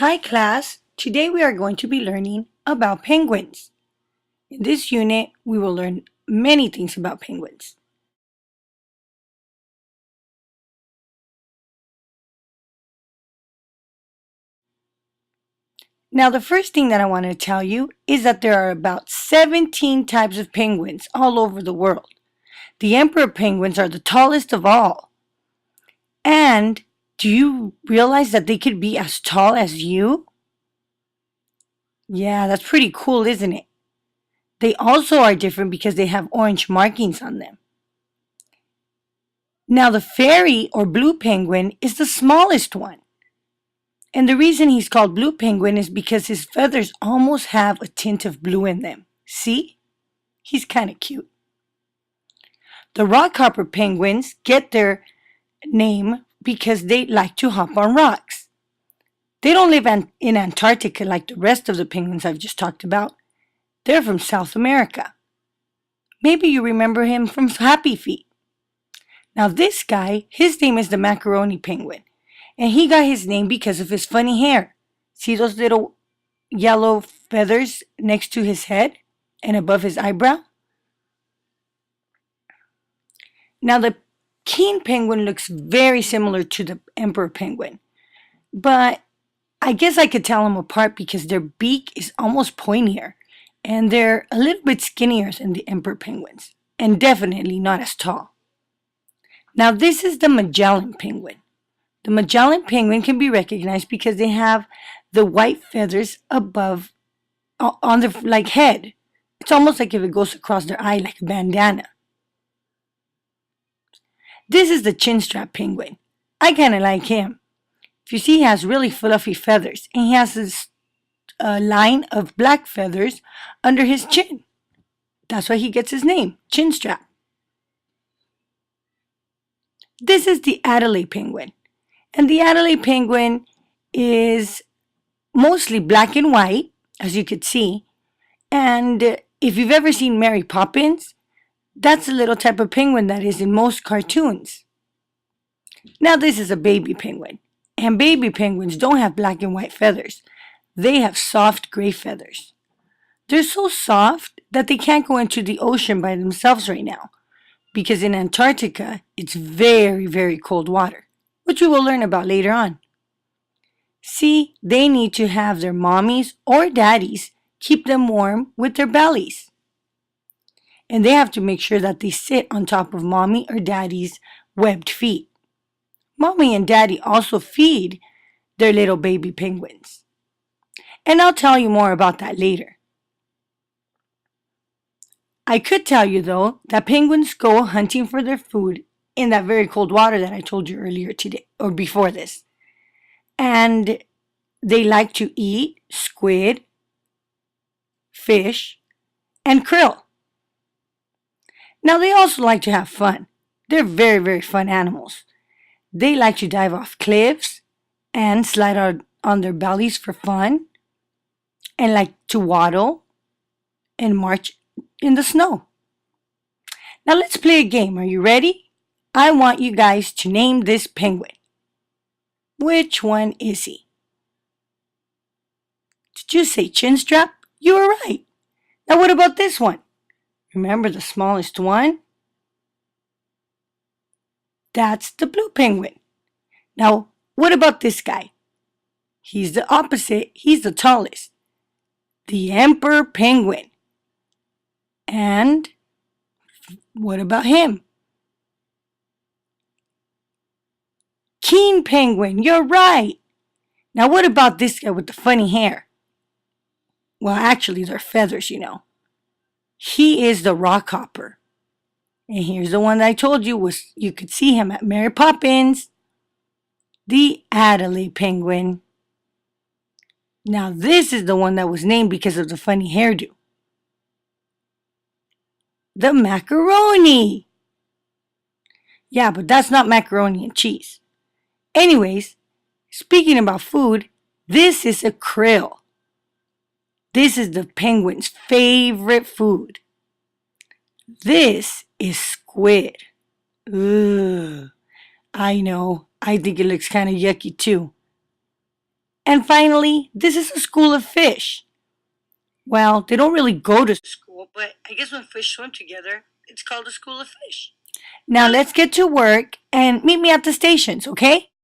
Hi class, today we are going to be learning about penguins. In this unit, we will learn many things about penguins. Now the first thing that I want to tell you is that there are about 17 types of penguins all over the world. The emperor penguins are the tallest of all. And do you realize that they could be as tall as you? Yeah, that's pretty cool, isn't it? They also are different because they have orange markings on them. Now, the fairy or blue penguin is the smallest one. And the reason he's called blue penguin is because his feathers almost have a tint of blue in them. See? He's kind of cute. The rockhopper penguins get their name because they like to hop on rocks. They don't live in Antarctica like the rest of the penguins I've just talked about. They're from South America. Maybe you remember him from Happy Feet. Now, this guy, his name is the macaroni penguin. And he got his name because of his funny hair. See those little yellow feathers next to his head and above his eyebrow? Now, the king penguin looks very similar to the emperor penguin, but I guess I could tell them apart because their beak is almost pointier and they're a little bit skinnier than the emperor penguins and definitely not as tall. Now, this is the Magellan penguin. The Magellan penguin can be recognized because they have the white feathers above on their head. It's almost like if it goes across their eye like a bandana. This is the chinstrap penguin. I kind of like him. If you see, he has really fluffy feathers and he has this line of black feathers under his chin. That's why he gets his name, chinstrap. This is the Adelaide penguin. And the Adelaide penguin is mostly black and white, as you could see. And if you've ever seen Mary Poppins, that's the little type of penguin that is in most cartoons. Now, this is a baby penguin. And baby penguins don't have black and white feathers. They have soft gray feathers. They're so soft that they can't go into the ocean by themselves right now. Because in Antarctica, it's very, very cold water, which we will learn about later on. See, they need to have their mommies or daddies keep them warm with their bellies. And they have to make sure that they sit on top of mommy or daddy's webbed feet. Mommy and daddy also feed their little baby penguins. And I'll tell you more about that later. I could tell you though that penguins go hunting for their food in that very cold water that I told you earlier today or before this. And they like to eat squid, fish, and krill. Now they also like to have fun. They're very, very fun animals. They like to dive off cliffs and slide on their bellies for fun and like to waddle and march in the snow. Now let's play a game. Are you ready? I want you guys to name this penguin. Which one is he? Did you say chinstrap? You were right. Now what about this one? Remember the smallest one? That's the blue penguin. Now what about this guy? He's the opposite. He's the tallest. The emperor penguin. And what about him? King penguin. You're right. Now what about this guy with the funny hair? Well, actually, they're feathers, you know. He is the rockhopper. And here's the one that I told you was you could see him at Mary Poppins. The Adelaide penguin. Now this is the one that was named because of the funny hairdo. The macaroni. Yeah, but that's not macaroni and cheese. Anyways, speaking about food, this is a krill. This is the penguin's favorite food. This is squid. Ugh, I know. I think it looks kind of yucky too. And finally, this is a school of fish. Well, they don't really go to school, but I guess when fish swim together, it's called a school of fish. Now let's get to work and meet me at the stations, okay?